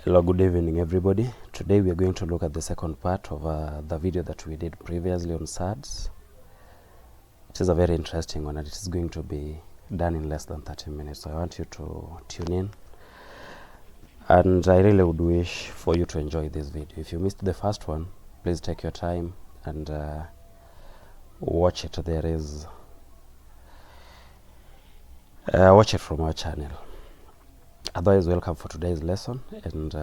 Hello, good evening everybody. Today we are going to look at the second part of the video that we did previously on Surds. It is a very interesting one and it is going to be done in less than 30 minutes. So I want you to tune in and I really would wish for you to enjoy this video. If you missed the first one, please take your time and watch it. Watch it from our channel. Otherwise, welcome for today's lesson, and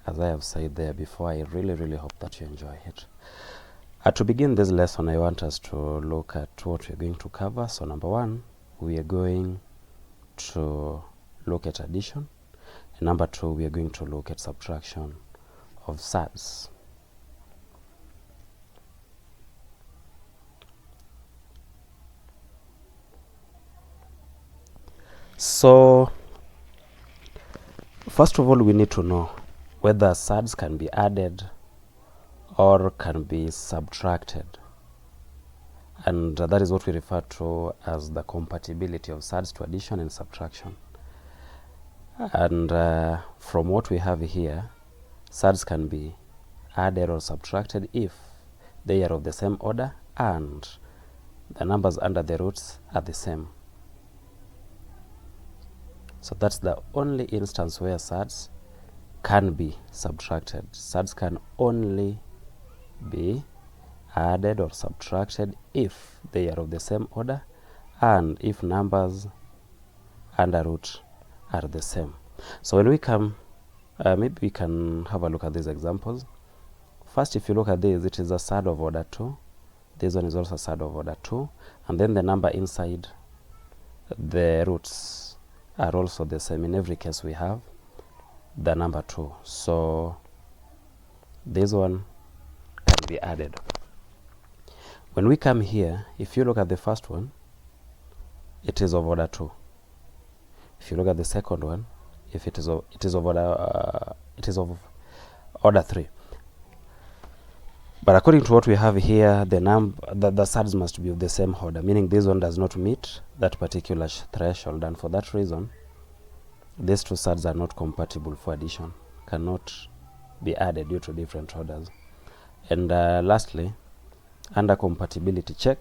as I have said there before, I really hope that you enjoy it. To begin this lesson, I want us to look at what we're going to cover. So number one, we are going to look at addition, and number two, we are going to look at subtraction of surds. So first of all, we need to know whether surds can be added or can be subtracted, and that is what we refer to as the compatibility of surds to addition and subtraction. And from what we have here, surds can be added or subtracted if they are of the same order and the numbers under the roots are the same. So that's the only instance where surds can be subtracted. Surds can only be added or subtracted if they are of the same order and if numbers under root are the same. So when we come, maybe we can have a look at these examples. First, if you look at this, it is a surd of order 2. This one is also a surd of order 2, and then the number inside the roots are also the same. In every case we have the number 2, so this one can be added. When we come here, if you look at the first one, it is of order 2. If you look at the second one, if it is of order 3. But according to what we have here, the surds must be of the same order, meaning this one does not meet that particular threshold, and for that reason, these two surds are not compatible for addition, cannot be added due to different orders. And lastly, under compatibility check,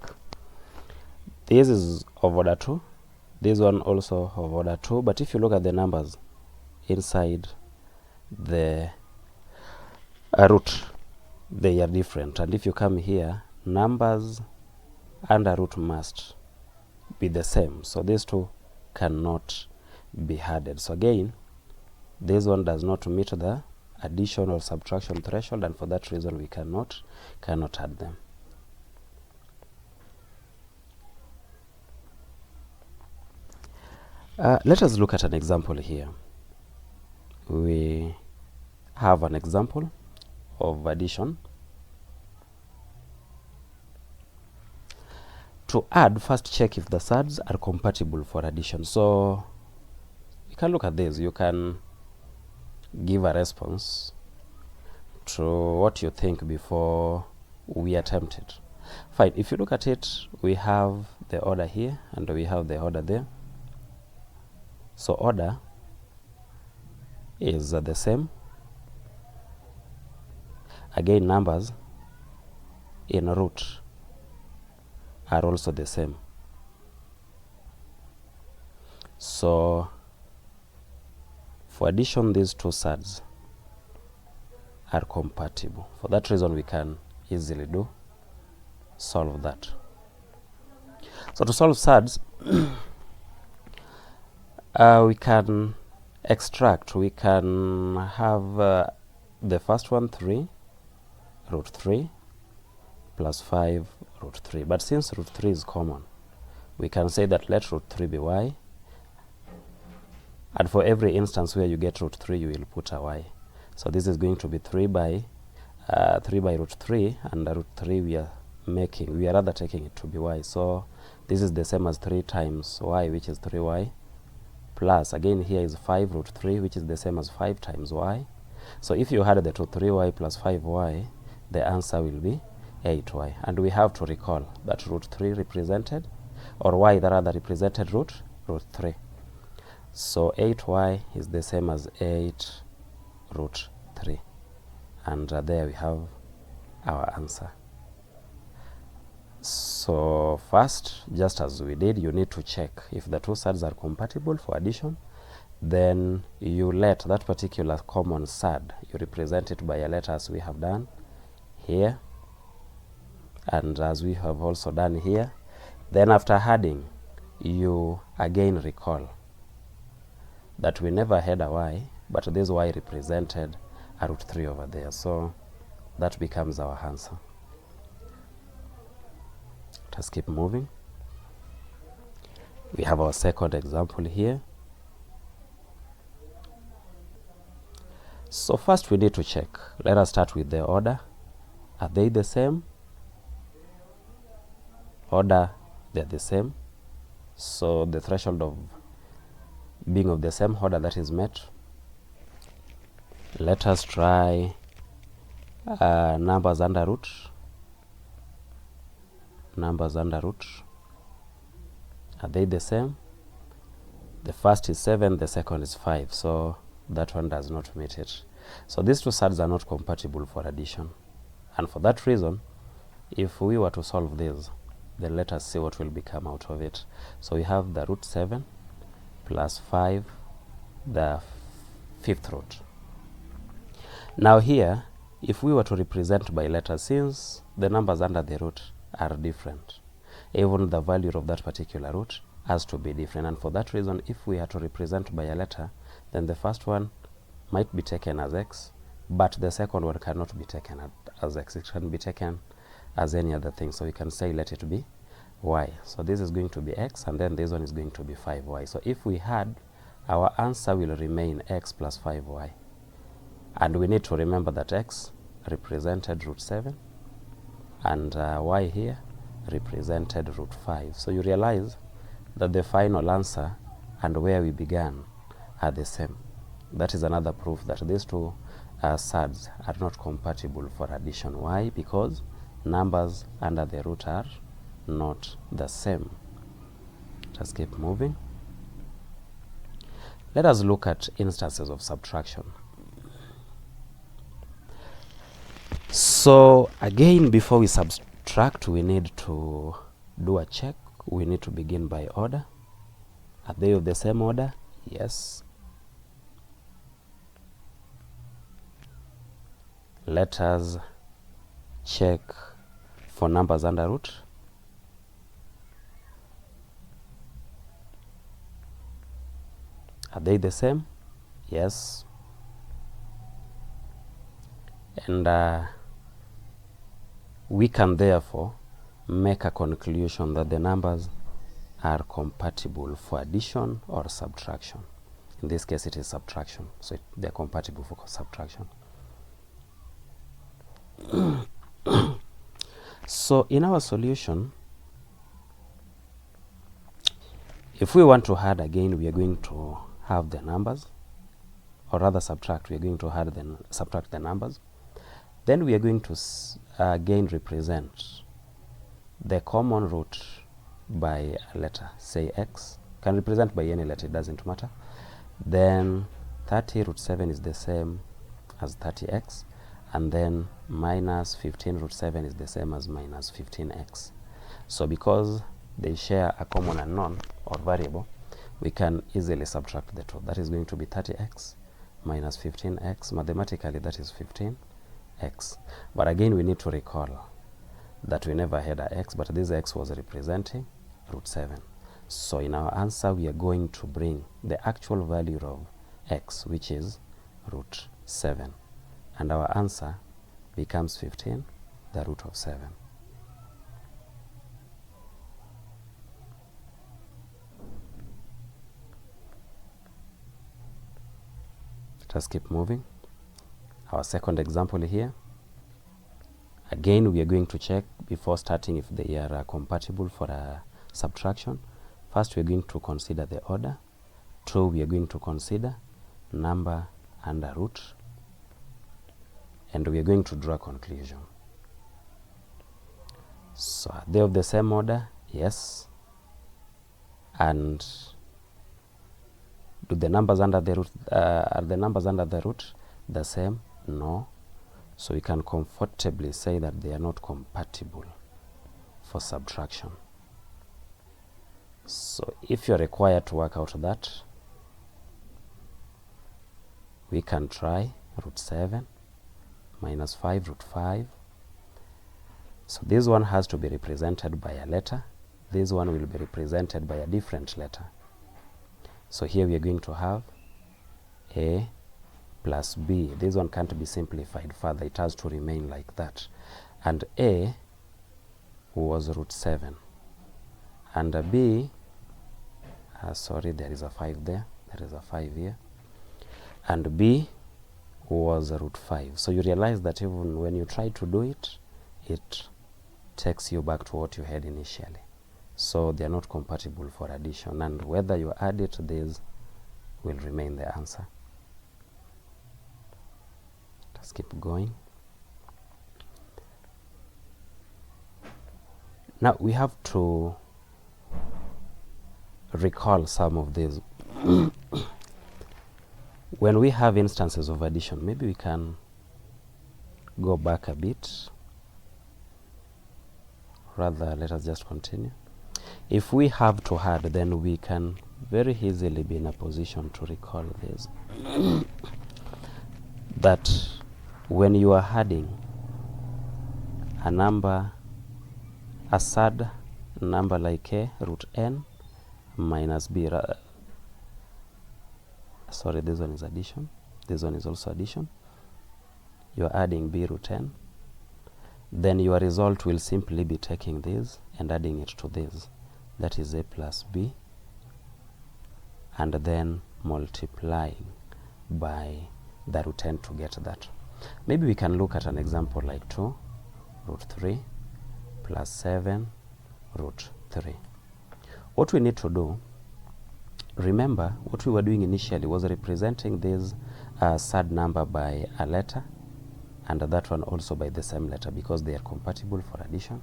this is of order 2, this one also of order 2, but if you look at the numbers inside the root, they are different, and if you come here, numbers under root must be the same, so these two cannot be added. So again, this one does not meet the addition or subtraction threshold, and for that reason we cannot add them. Let us look at an example here. We have an example of addition. To add, first check if the surds are compatible for addition. So you can look at this. You can give a response to what you think before we attempt it. Fine. If you look at it, we have the order here and we have the order there. So order is the same. Again, numbers in root are also the same. So for addition, these two surds are compatible. For that reason, we can easily solve that. So to solve surds, we can extract. We can have the first one 3 root 3 plus 5 root 3. But since root 3 is common, we can say that let root 3 be y. And for every instance where you get root 3, you will put a y. So this is going to be 3 by root 3, and root 3 we are rather taking it to be y. So this is the same as 3 times y, which is 3y, plus again here is 5 root 3, which is the same as 5 times y. So if you add the two, 3y plus 5y, the answer will be 8y. And we have to recall that root 3 represented, or y that rather represented root 3. So 8y is the same as 8 root 3. And there we have our answer. So first, just as we did, you need to check if the two surds are compatible for addition. Then you let that particular common surd, you represent it by a letter as we have done here, and as we have also done here. Then after adding, you again recall that we never had a y, but this y represented a root 3 over there. So that becomes our answer. Let's keep moving. We have our second example here. So first we need to check. Let us start with the order. Are they the same? Order, they're the same. So the threshold of being of the same order, that is met. Let us try numbers under root. Numbers under root. Are they the same? The first is 7, the second is 5. So that one does not meet it. So these two surds are not compatible for addition. And for that reason, if we were to solve this, then let us see what will become out of it. So we have the root 7 plus 5, the fifth root. Now here, if we were to represent by letters, since the numbers under the root are different, even the value of that particular root has to be different. And for that reason, if we are to represent by a letter, then the first one might be taken as x, but the second one cannot be taken as x. It can be taken as any other thing. So we can say let it be y. So this is going to be x, and then this one is going to be 5y. So if we had, our answer will remain x plus 5y. And we need to remember that x represented root 7, and y here represented root 5. So you realize that the final answer and where we began are the same. That is another proof that these two surds are not compatible for addition. Why? Because numbers under the root are not the same. Let's keep moving. Let us look at instances of subtraction. So again, before we subtract, we need to do a check. We need to begin by order. Are they of the same order? Yes. Let us check for numbers under root. Are they the same? Yes. And we can therefore make a conclusion that the numbers are compatible for addition or subtraction. In this case, it is subtraction, so they're compatible for subtraction. So in our solution, if we want to add again, we are going to have the numbers, or rather subtract, we are going to add subtract the numbers. Then we are going to again represent the common root by a letter, say x. Can represent by any letter, it doesn't matter. Then 30 root 7 is the same as 30x, and then minus 15 root 7 is the same as minus 15x. So because they share a common unknown or variable, we can easily subtract the two. That is going to be 30x minus 15x. Mathematically, that is 15x. But again, we need to recall that we never had a x, but this x was representing root 7. So in our answer, we are going to bring the actual value of x, which is root 7. And our answer becomes 15, the root of 7. Let's keep moving. Our second example here. Again, we are going to check before starting if they are compatible for a subtraction. First, we are going to consider the order. 2, we are going to consider number under root. And we are going to draw a conclusion. So are they of the same order? Yes. And do the numbers under the root, are the numbers under the root the same? No. So we can comfortably say that they are not compatible for subtraction. So if you're required to work out that, we can try root 7 minus 5 root 5. So this one has to be represented by a letter. This one will be represented by a different letter. So here we are going to have a plus b. This one can't be simplified further. It has to remain like that. And a was root 7. And b, sorry, there is a 5 there. There is a 5 here. And b was root 5. So you realize that even when you try to do it, it takes you back to what you had initially. So they are not compatible for addition, and whether you add it, this will remain the answer. Let's keep going. Now we have to recall some of these. When we have instances of addition, maybe we can go back a bit. Rather, let us just continue. If we have to add, then we can very easily be in a position to recall this. That when you are adding a number, a surd number like a root n minus b, sorry, this one is addition. This one is also addition. You are adding b root n. Then your result will simply be taking this and adding it to this. That is a plus b, and then multiplying by the root n to get that. Maybe we can look at an example like 2 root 3 plus 7 root 3. What we need to do, remember what we were doing initially was representing this surd number by a letter, and that one also by the same letter, because they are compatible for addition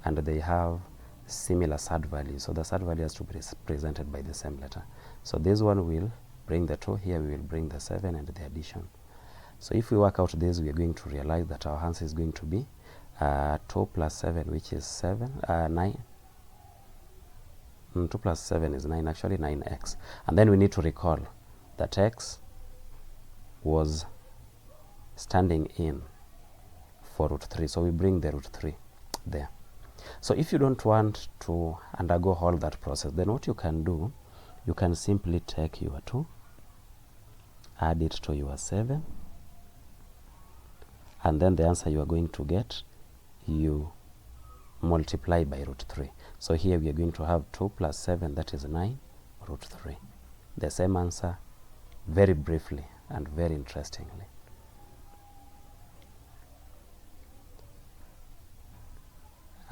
and they have similar surd values. So the surd value has to be presented by the same letter. So this one will bring the 2, here we will bring the 7 and the addition. So if we work out this, we are going to realize that our answer is going to be 2 plus 7, which is 9. 2 plus 7 is 9, actually 9x. And then we need to recall that x was standing in for root 3. So we bring the root 3 there. So if you don't want to undergo all that process, then what you can do, you can simply take your 2, add it to your 7, and then the answer you are going to get, you multiply by root 3. So here we are going to have 2 plus 7, that is 9 root 3. The same answer, very briefly and very interestingly.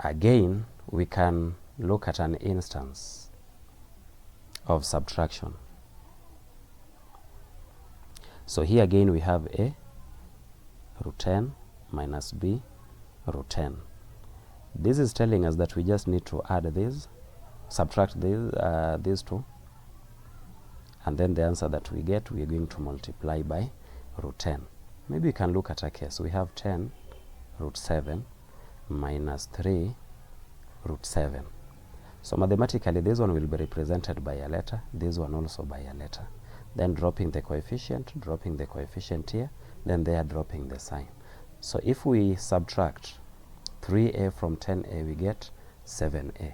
Again, we can look at an instance of subtraction. So here again we have a root 10 minus b root 10. This is telling us that we just need to add this, subtract these two, and then the answer that we get, we are going to multiply by root 10. Maybe we can look at a case. We have 10 root 7 minus 3 root 7. So mathematically, this one will be represented by a letter, this one also by a letter. Then dropping the coefficient here, then they are dropping the sign. So if we subtract 3a from 10a, we get 7a.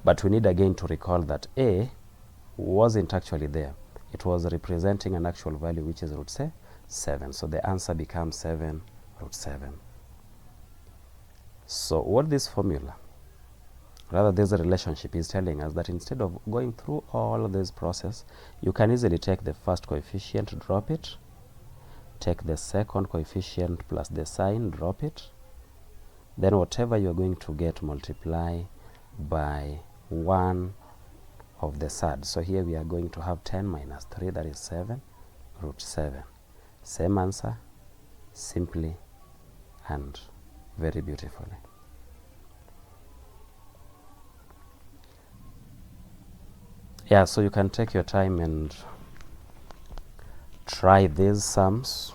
But we need again to recall that a wasn't actually there. It was representing an actual value, which is root 7. So the answer becomes 7 root 7. So what this formula, rather this relationship, is telling us that instead of going through all of this process, you can easily take the first coefficient, drop it, take the second coefficient plus the sign, drop it, then whatever you're going to get, multiply by 1 of the surd. So here we are going to have 10 minus 3, that is 7 root 7. Same answer, simply and very beautifully. Yeah, so you can take your time and try these sums.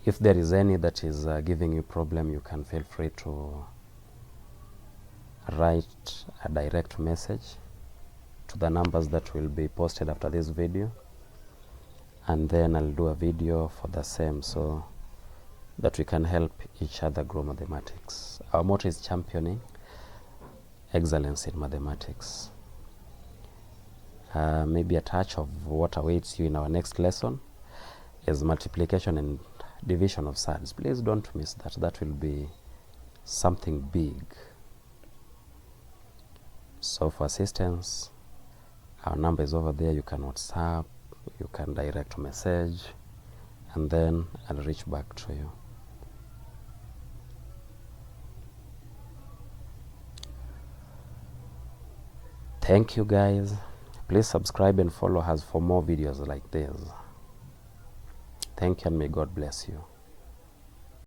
If there is any that is giving you problem, you can feel free to write a direct message to the numbers that will be posted after this video, and then I'll do a video for the same, so that we can help each other grow mathematics. Our motto is championing excellence in mathematics. Maybe a touch of what awaits you in our next lesson is multiplication and division of surds. Please don't miss that. That will be something big. So for assistance, our number is over there. You can WhatsApp, you can direct message, and then I'll reach back to you. Thank you guys. Please subscribe and follow us for more videos like this. Thank you, and may God bless you.